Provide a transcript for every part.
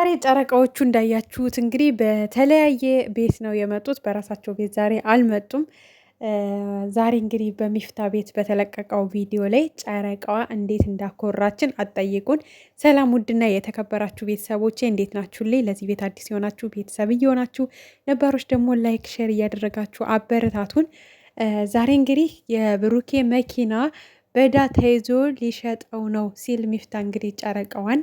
ዛሬ ጨረቃዎቹ እንዳያችሁት እንግዲህ በተለያየ ቤት ነው የመጡት። በራሳቸው ቤት ዛሬ አልመጡም። ዛሬ እንግዲህ በሚፍታ ቤት በተለቀቀው ቪዲዮ ላይ ጨረቃዋ እንዴት እንዳኮራችን አትጠይቁን። ሰላም ውድና የተከበራችሁ ቤተሰቦቼ እንዴት ናችሁልኝ? ለዚህ ቤት አዲስ የሆናችሁ ቤተሰብ እየሆናችሁ ነባሮች ደግሞ ላይክ ሼር እያደረጋችሁ አበረታቱን። ዛሬ እንግዲህ የብሩኬ መኪና በዳ ተይዞ ሊሸጠው ነው ሲል ሚፍታ እንግዲህ ጨረቃዋን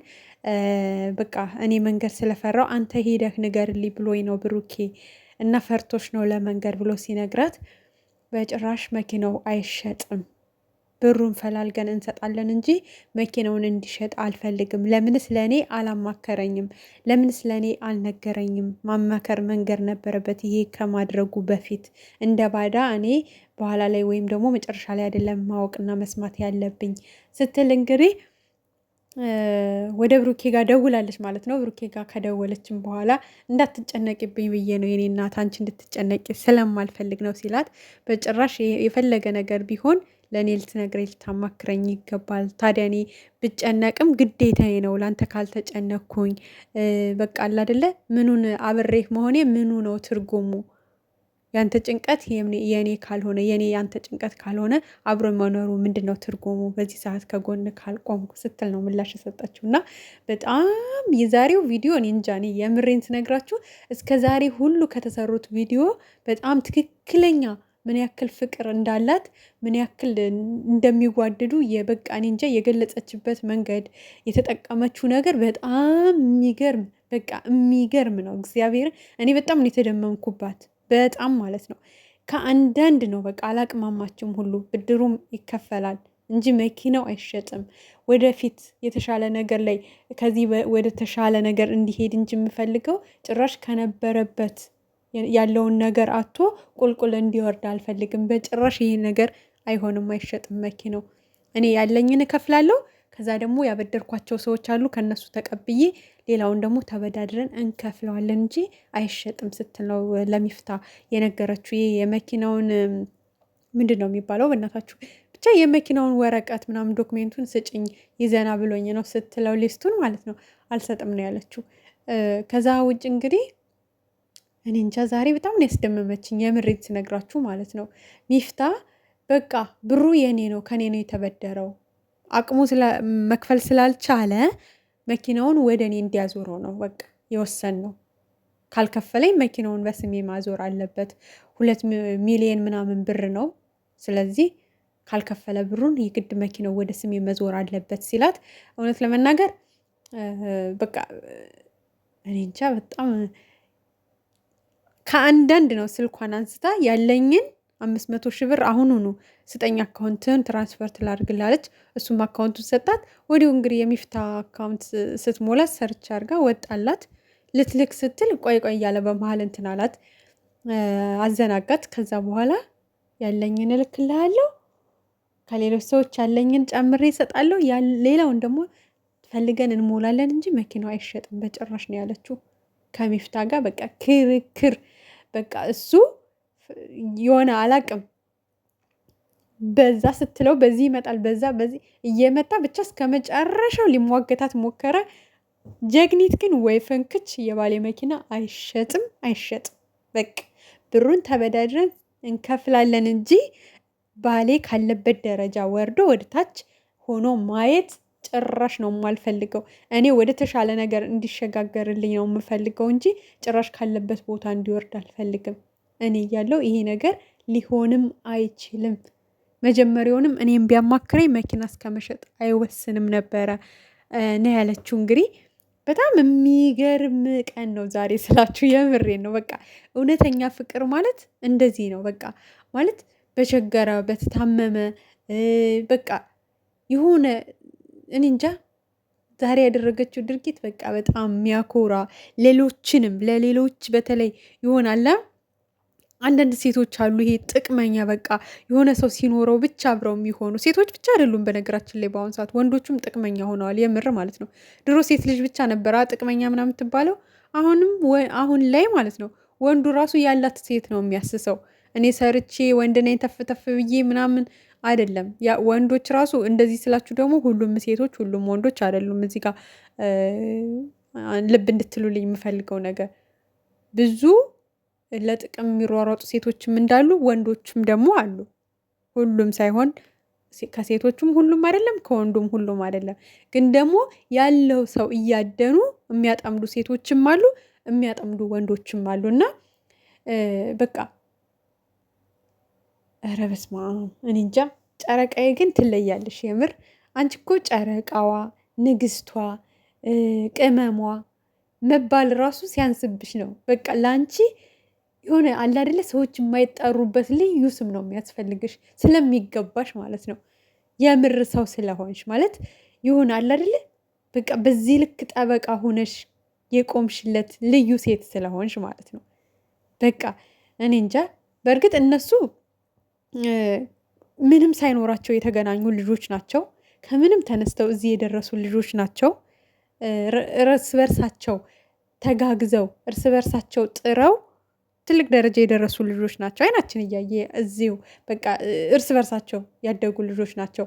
በቃ እኔ መንገድ ስለፈራው አንተ ሄደህ ንገርልኝ ብሎኝ ነው ብሩኬ እና ፈርቶች ነው ለመንገድ ብሎ ሲነግራት በጭራሽ መኪናው አይሸጥም፣ ብሩን ፈላልገን እንሰጣለን እንጂ መኪናውን እንዲሸጥ አልፈልግም። ለምንስ ለእኔ አላማከረኝም? ለምንስ ለእኔ አልነገረኝም? ማማከር መንገር ነበረበት ይሄ ከማድረጉ በፊት እንደ ባዳ እኔ በኋላ ላይ ወይም ደግሞ መጨረሻ ላይ አይደለም ማወቅና መስማት ያለብኝ ስትል እንግዲህ ወደ ብሩኬ ጋር ደውላለች ማለት ነው። ብሩኬ ጋር ከደወለችም በኋላ እንዳትጨነቂብኝ ብዬ ነው የኔ እናት፣ አንቺ እንድትጨነቂ ስለማልፈልግ ነው ሲላት፣ በጭራሽ የፈለገ ነገር ቢሆን ለእኔ ልትነግረኝ ልታማክረኝ ይገባል። ታዲያ እኔ ብጨነቅም ግዴታዬ ነው ለአንተ ካልተጨነኩኝ በቃ አለ አይደለ ምኑን አብሬህ መሆኔ ምኑ ነው ትርጉሙ? ያንተ ጭንቀት የኔ ካልሆነ የኔ ያንተ ጭንቀት ካልሆነ አብሮ መኖሩ ምንድን ነው ትርጉሙ? በዚህ ሰዓት ከጎን ካልቆምኩ ስትል ነው ምላሽ የሰጠችው። እና በጣም የዛሬው ቪዲዮ እኔ እንጃ፣ እኔ የምሬን ስነግራችሁ እስከ ዛሬ ሁሉ ከተሰሩት ቪዲዮ በጣም ትክክለኛ ምን ያክል ፍቅር እንዳላት ምን ያክል እንደሚዋደዱ የበቃ እኔ እንጃ የገለጸችበት መንገድ የተጠቀመችው ነገር በጣም የሚገርም በቃ የሚገርም ነው። እግዚአብሔር እኔ በጣም ነው የተደመምኩባት በጣም ማለት ነው። ከአንዳንድ ነው በቃ አላቅማማችም ሁሉ ብድሩም ይከፈላል እንጂ መኪናው አይሸጥም። ወደፊት የተሻለ ነገር ላይ ከዚህ ወደ ተሻለ ነገር እንዲሄድ እንጂ የምፈልገው ጭራሽ ከነበረበት ያለውን ነገር አቶ ቁልቁል እንዲወርድ አልፈልግም በጭራሽ። ይሄ ነገር አይሆንም፣ አይሸጥም መኪናው። እኔ ያለኝን እከፍላለሁ፣ ከዛ ደግሞ ያበደርኳቸው ሰዎች አሉ ከነሱ ተቀብዬ ሌላውን ደግሞ ተበዳድረን እንከፍለዋለን እንጂ አይሸጥም ስትል ነው ለሚፍታ የነገረችው። ይሄ የመኪናውን ምንድን ነው የሚባለው በእናታችሁ ብቻ የመኪናውን ወረቀት ምናምን ዶክሜንቱን ስጭኝ ይዘና ብሎኝ ነው ስትለው ሊስቱን ማለት ነው አልሰጥም ነው ያለችው። ከዛ ውጭ እንግዲህ እኔ እንጃ ዛሬ በጣም ነው ያስደመመችኝ የምሬት ስነግራችሁ ማለት ነው። ሚፍታ በቃ ብሩ የኔ ነው ከኔ ነው የተበደረው አቅሙ መክፈል ስላልቻለ መኪናውን ወደ እኔ እንዲያዞረው ነው በቃ የወሰን ነው። ካልከፈለኝ መኪናውን በስሜ ማዞር አለበት። 2 ሚሊዮን ምናምን ብር ነው። ስለዚህ ካልከፈለ ብሩን የግድ መኪናው ወደ ስሜ መዞር አለበት ሲላት፣ እውነት ለመናገር በቃ እኔ እንጃ በጣም ከአንዳንድ ነው ስልኳን አንስታ ያለኝን 500,000 ብር አሁኑኑ ስጠኝ አካውንትን ትራንስፈር ትላድርግላለች። እሱም አካውንቱን ሰጣት። ወዲሁ እንግዲህ የሚፍታ አካውንት ስትሞላ ሰርች አድርጋ ወጣላት። ልትልክ ስትል ቆይ ቆይ እያለ በመሀል እንትን አላት፣ አዘናጋት። ከዛ በኋላ ያለኝን እልክልሃለሁ፣ ከሌሎች ሰዎች ያለኝን ጨምሬ እሰጣለሁ፣ ሌላውን ደግሞ ፈልገን እንሞላለን እንጂ መኪናው አይሸጥም በጭራሽ ነው ያለችው። ከሚፍታ ጋር በቃ ክርክር በቃ እሱ የሆነ አላቅም በዛ ስትለው በዚህ ይመጣል፣ በዛ በዚህ እየመጣ ብቻ እስከ መጨረሻው ሊሟገታት ሞከረ። ጀግኒት ግን ወይ ፈንክች የባሌ መኪና አይሸጥም አይሸጥም፣ በቃ ብሩን ተበዳድረን እንከፍላለን እንጂ ባሌ ካለበት ደረጃ ወርዶ ወደ ታች ሆኖ ማየት ጭራሽ ነው የማልፈልገው። እኔ ወደ ተሻለ ነገር እንዲሸጋገርልኝ ነው የምፈልገው እንጂ ጭራሽ ካለበት ቦታ እንዲወርድ አልፈልግም። እኔ እያለው ይሄ ነገር ሊሆንም አይችልም። መጀመሪያውንም እኔም ቢያማክረኝ መኪና እስከ መሸጥ አይወስንም ነበረ ነው ያለችው። እንግዲህ በጣም የሚገርም ቀን ነው ዛሬ ስላችሁ የምሬን ነው። በቃ እውነተኛ ፍቅር ማለት እንደዚህ ነው። በቃ ማለት በቸገረ በተታመመ በቃ የሆነ እኔ እንጃ ዛሬ ያደረገችው ድርጊት በቃ በጣም የሚያኮራ ሌሎችንም ለሌሎች በተለይ ይሆናል። አንዳንድ ሴቶች አሉ ይሄ ጥቅመኛ በቃ የሆነ ሰው ሲኖረው ብቻ አብረው የሚሆኑ ሴቶች ብቻ አይደሉም በነገራችን ላይ በአሁኑ ሰዓት ወንዶቹም ጥቅመኛ ሆነዋል። የምር ማለት ነው። ድሮ ሴት ልጅ ብቻ ነበረ ጥቅመኛ ምናምን የምትባለው። አሁን ላይ ማለት ነው ወንዱ ራሱ ያላት ሴት ነው የሚያስሰው። እኔ ሰርቼ ወንድ ነኝ ተፍ ተፍ ብዬ ምናምን አይደለም። ያ ወንዶች ራሱ እንደዚህ ስላችሁ ደግሞ ሁሉም ሴቶች ሁሉም ወንዶች አይደሉም። እዚህ ጋር ልብ እንድትሉልኝ የምፈልገው ነገር ብዙ ለጥቅም የሚሯሯጡ ሴቶችም እንዳሉ ወንዶችም ደግሞ አሉ። ሁሉም ሳይሆን ከሴቶቹም ሁሉም አይደለም፣ ከወንዱም ሁሉም አይደለም። ግን ደግሞ ያለው ሰው እያደኑ የሚያጠምዱ ሴቶችም አሉ፣ የሚያጠምዱ ወንዶችም አሉ። እና በቃ ኧረ በስመ አብ እኔ እንጃ። ጨረቃዬ ግን ትለያለሽ የምር። አንቺ እኮ ጨረቃዋ፣ ንግስቷ፣ ቅመሟ መባል ራሱ ሲያንስብሽ ነው። በቃ ለአንቺ የሆነ አለ አይደለ ሰዎች የማይጠሩበት ልዩ ስም ነው የሚያስፈልግሽ፣ ስለሚገባሽ ማለት ነው። የምር ሰው ስለሆንሽ ማለት ይሆን አለ አይደለ በቃ በዚህ ልክ ጠበቃ ሆነሽ የቆምሽለት ልዩ ሴት ስለሆንሽ ማለት ነው። በቃ እኔ እንጃ። በእርግጥ እነሱ ምንም ሳይኖራቸው የተገናኙ ልጆች ናቸው። ከምንም ተነስተው እዚህ የደረሱ ልጆች ናቸው። እርስ በርሳቸው ተጋግዘው እርስ በርሳቸው ጥረው ትልቅ ደረጃ የደረሱ ልጆች ናቸው። አይናችን እያየ እዚሁ በቃ እርስ በርሳቸው ያደጉ ልጆች ናቸው።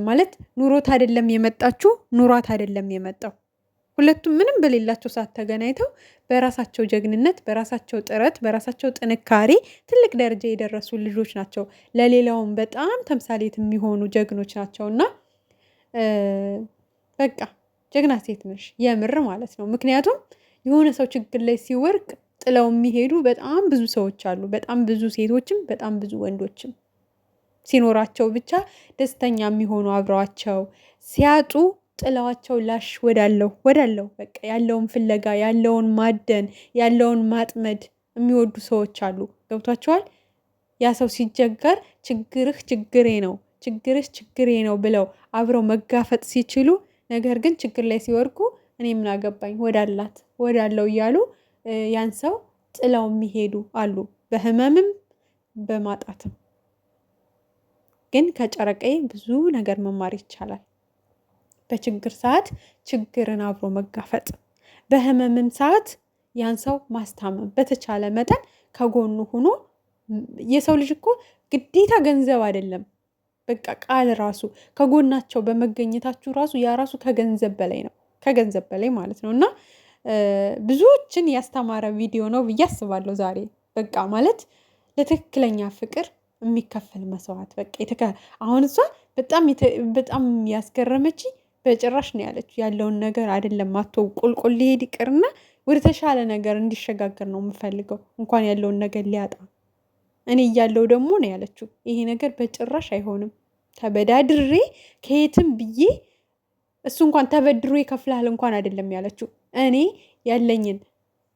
ማለት ኑሮት አይደለም የመጣችሁ፣ ኑሯት አይደለም የመጣው። ሁለቱም ምንም በሌላቸው ሰዓት ተገናኝተው በራሳቸው ጀግንነት፣ በራሳቸው ጥረት፣ በራሳቸው ጥንካሬ ትልቅ ደረጃ የደረሱ ልጆች ናቸው። ለሌላውም በጣም ተምሳሌት የሚሆኑ ጀግኖች ናቸው። እና በቃ ጀግና ሴት ነሽ የምር ማለት ነው። ምክንያቱም የሆነ ሰው ችግር ላይ ሲወርቅ ጥለው የሚሄዱ በጣም ብዙ ሰዎች አሉ። በጣም ብዙ ሴቶችም በጣም ብዙ ወንዶችም ሲኖራቸው ብቻ ደስተኛ የሚሆኑ አብረዋቸው፣ ሲያጡ ጥለዋቸው ላሽ ወዳለው በቃ ያለውን ፍለጋ ያለውን ማደን ያለውን ማጥመድ የሚወዱ ሰዎች አሉ። ገብቷቸዋል። ያ ሰው ሲቸገር ችግርህ ችግሬ ነው፣ ችግርህ ችግሬ ነው ብለው አብረው መጋፈጥ ሲችሉ፣ ነገር ግን ችግር ላይ ሲወርቁ እኔ ምን አገባኝ ወዳለው እያሉ ያን ሰው ጥለው የሚሄዱ አሉ፣ በህመምም በማጣትም። ግን ከጨረቃዬ ብዙ ነገር መማር ይቻላል። በችግር ሰዓት ችግርን አብሮ መጋፈጥ፣ በህመምም ሰዓት ያን ሰው ማስታመም፣ በተቻለ መጠን ከጎኑ ሆኖ። የሰው ልጅ እኮ ግዴታ ገንዘብ አይደለም፣ በቃ ቃል ራሱ ከጎናቸው በመገኘታችሁ ራሱ ያ ራሱ ከገንዘብ በላይ ነው፣ ከገንዘብ በላይ ማለት ነው። እና ብዙዎችን ያስተማረ ቪዲዮ ነው ብዬ አስባለሁ ዛሬ። በቃ ማለት ለትክክለኛ ፍቅር የሚከፈል መስዋዕት በቃ አሁን እሷ በጣም ያስገረመች በጭራሽ ነው ያለችው። ያለውን ነገር አይደለም አቶ ቁልቁል ሊሄድ ይቅርና ወደ ተሻለ ነገር እንዲሸጋገር ነው የምፈልገው፣ እንኳን ያለውን ነገር ሊያጣ እኔ እያለው ደግሞ ነው ያለችው። ይሄ ነገር በጭራሽ አይሆንም፣ ተበዳድሬ ከየትም ብዬ እሱ እንኳን ተበድሮ ይከፍላል እንኳን አይደለም ያለችው። እኔ ያለኝን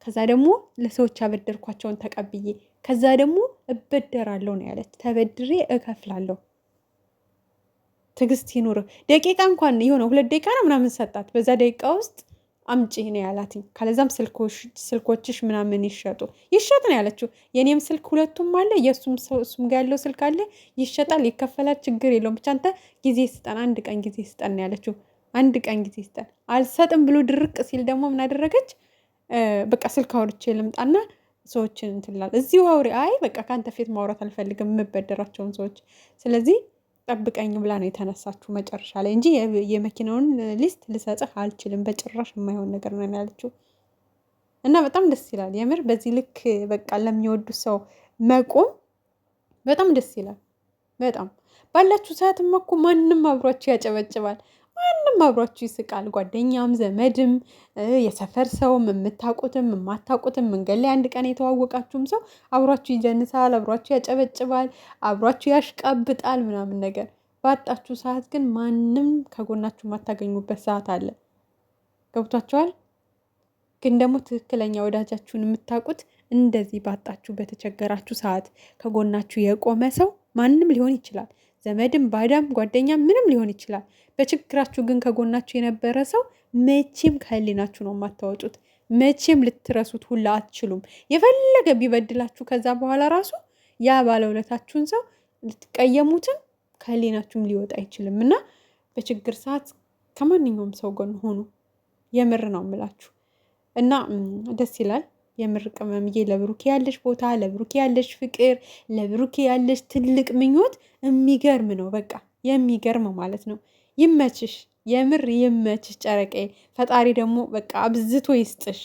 ከዛ ደግሞ ለሰዎች ያበደርኳቸውን ተቀብዬ ከዛ ደግሞ እበደራለሁ ነው ያለች። ተበድሬ እከፍላለሁ። ትዕግስት ይኑር። ደቂቃ እንኳን የሆነ 2 ደቂቃ ነው ምናምን ሰጣት። በዛ ደቂቃ ውስጥ አምጪ ነው ያላትኝ። ካለዛም ስልኮችሽ ምናምን ይሸጥ ነው ያለችው። የኔም ስልክ ሁለቱም አለ፣ እሱም ጋር ያለው ስልክ አለ፣ ይሸጣል፣ ይከፈላል፣ ችግር የለውም ብቻ አንተ ጊዜ ስጠን፣ 1 ቀን ጊዜ ስጠን ነው ያለችው። 1 ቀን ጊዜ ስጠን። አልሰጥም ብሎ ድርቅ ሲል ደግሞ ምን አደረገች? በቃ ስልክ አውርቼ ልምጣና ሰዎችን እንትላል እዚሁ አውሪ። አይ በቃ ከአንተ ፊት ማውራት አልፈልግም የምበደራቸውን ሰዎች፣ ስለዚህ ጠብቀኝ ብላ ነው የተነሳችሁ መጨረሻ ላይ እንጂ የመኪናውን ሊስት ልሰጥህ አልችልም፣ በጭራሽ የማይሆን ነገር ነው ያለችው። እና በጣም ደስ ይላል የምር። በዚህ ልክ በቃ ለሚወዱ ሰው መቆም በጣም ደስ ይላል። በጣም ባላችሁ ሰዓትም እኮ ማንም አብሯችሁ ያጨበጭባል፣ ማንም አብሯችሁ ይስቃል። ጓደኛም ዘመድም የሰፈር ሰውም የምታውቁትም የማታውቁትም መንገድ ላይ 1 ቀን የተዋወቃችሁም ሰው አብሯችሁ ይጀንሳል፣ አብሯችሁ ያጨበጭባል፣ አብሯችሁ ያሽቃብጣል ምናምን ነገር። ባጣችሁ ሰዓት ግን ማንም ከጎናችሁ የማታገኙበት ሰዓት አለ። ገብቷችኋል? ግን ደግሞ ትክክለኛ ወዳጃችሁን የምታውቁት እንደዚህ ባጣችሁ በተቸገራችሁ ሰዓት ከጎናችሁ የቆመ ሰው ማንም ሊሆን ይችላል። ዘመድም ባዳም ጓደኛም ምንም ሊሆን ይችላል። በችግራችሁ ግን ከጎናችሁ የነበረ ሰው መቼም ከህሊናችሁ ነው የማታወጡት። መቼም ልትረሱት ሁላ አትችሉም። የፈለገ ቢበድላችሁ ከዛ በኋላ ራሱ ያ ባለውለታችሁን ሰው ልትቀየሙትም ከህሊናችሁም ሊወጣ አይችልም። እና በችግር ሰዓት ከማንኛውም ሰው ጎን ሆኑ። የምር ነው የምላችሁ። እና ደስ ይላል የምር። ቅመምዬ ለብሩኬ ያለሽ ቦታ፣ ለብሩኬ ያለሽ ፍቅር፣ ለብሩኬ ያለሽ ትልቅ ምኞት የሚገርም ነው። በቃ የሚገርም ማለት ነው። ይመችሽ። የምር ይመችሽ ጨረቃዬ። ፈጣሪ ደግሞ በቃ አብዝቶ ይስጥሽ።